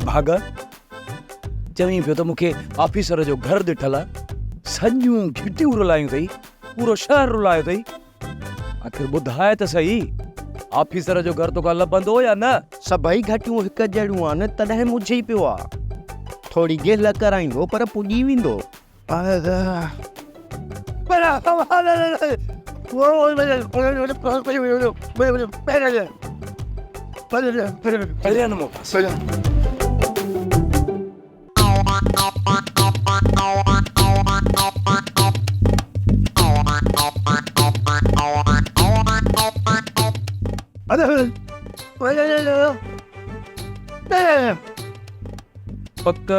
भागा चवी पियो त मूंखे ऑफिसर जो घर ॾिठल आहे, सॼियूं घिटियूं रुलायूं अथई, पूरो शहर रुलायो अथई। आख़िर ॿुधाए त सही, ऑफिसर जो घर तोखां लभंदो या न? सभई घटियूं हिकु जहिड़ियूं आहिनि, तॾहिं मुझे ई पियो आहे। थोरी गिल कराईंदो पर पुॼी वेंदो। पक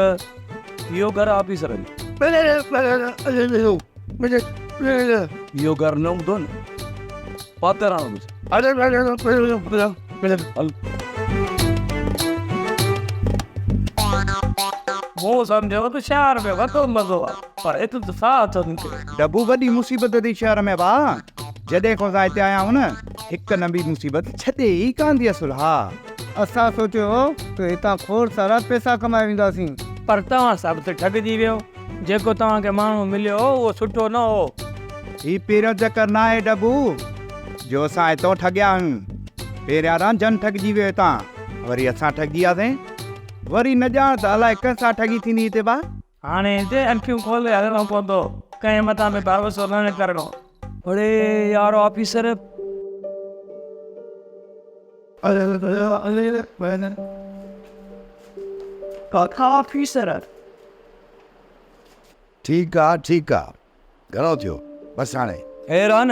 इहो घर ऑफिसर इहो घर न हूंदो न, पातराणो वो समझो तो शहर में वतो मज़ो आहे, पर हिते त साथ डबू वॾी मुसीबत थी शहर में भाउ। जॾहिं खां असां हिते आया आहियूं न, हिकु नंढी मुसीबत छॾे ई कान थी असुल। हा असां सोचियो त हितां खोड़ सारा पैसा कमाए वेंदासीं, पर तव्हां सभु त ठॻिजी वियो। जेको तव्हांखे माण्हू मिलियो उहो सुठो न हो। ही पहिरियों चकर न आहे डबू जो असां हितां ठॻिया आहियूं। पहिरियां रां जन ठॻिजी वियो हितां, वरी असां ठॻी वियासीं, वरी न ॼाण त अलाए कंहिंसां ठॻी थींदी हिते बा। हाणे हिते अखियूं खोले हलणो पवंदो, कंहिं मथां में भरोसो न करिणो। अरे यार ऑफिसर ऑफिसर ठीकु आहे ठीकु आहे, घणो थियो बसि हाणे? हैरान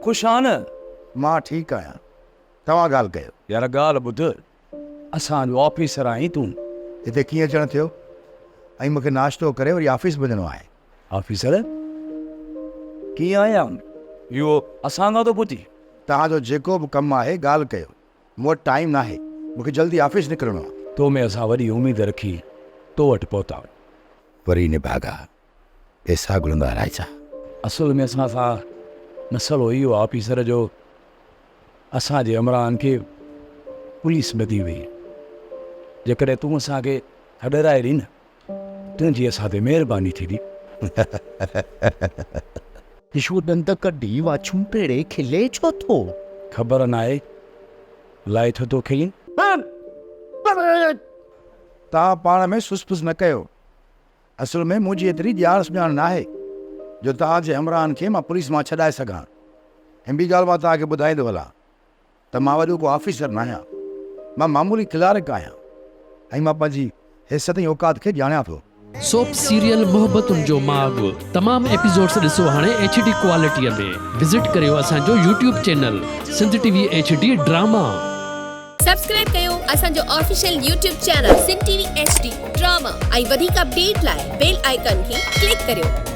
ख़ुशि आहे न? मां ठीकु आहियां, तव्हां ॻाल्हि कयो। यार ॻाल्हि ॿुध, असांजो ऑफिसर आहीं तूं। हिते कीअं अचणु थियो? ऐं मूंखे नाश्तो करे वरी ऑफिस वञिणो आहे। ऑफिसर कीअं आया? इहो असां खां थो पुछी? तव्हांजो जेको बि कमु आहे ॻाल्हि कयो, मूं वटि टाइम न आहे, मूंखे जल्दी ऑफिस निकिरणो आहे। तो में असां वॾी उमेद रखी तो वटि पहुता। वरी निभागा पैसा घुरंदा राइजा। असल में असां सां मसइलो इहो आहे ऑफिसर जो, असांजे इमरान खे पुलिस ॿधी वई। जेकॾहिं तूं असांखे हॾराए ॾी न, तुंहिंजी असां ते महिरबानी थींदी। ईशू दंद कढी वाछूं पेड़े खिले छो थो? ख़बर न आहे लाइ थो तो खई। तव्हां पाण में सुसपुस न कयो। असल में मुंहिंजी एतिरी ॼाण सुञाण न आहे जो तव्हांजे इमरान खे मां पुलिस मां छॾाए सघां। ऐं ॿी ॻाल्हि मां तव्हांखे ॿुधाईंदो हलां त मां वॾो को ऑफिसर न आहियां, मां मामूली क्लार्क आहियां ऐं मां पंहिंजी हैसियत ऐं औकात खे ॼाणियां थो। सोप सीरियल मोहब्बतुनि जो माग तमाम एपिसोड्स ॾिसो हाणे HD क्वालिटीअ में। विज़िट करियो असांजो YouTube channel Sindh TV HD drama. Subscribe कयो असांजो official YouTube channel Sindh TV HD drama ऐं वधीक अपडेट लाइ बेल आइकन खे क्लिक करियो।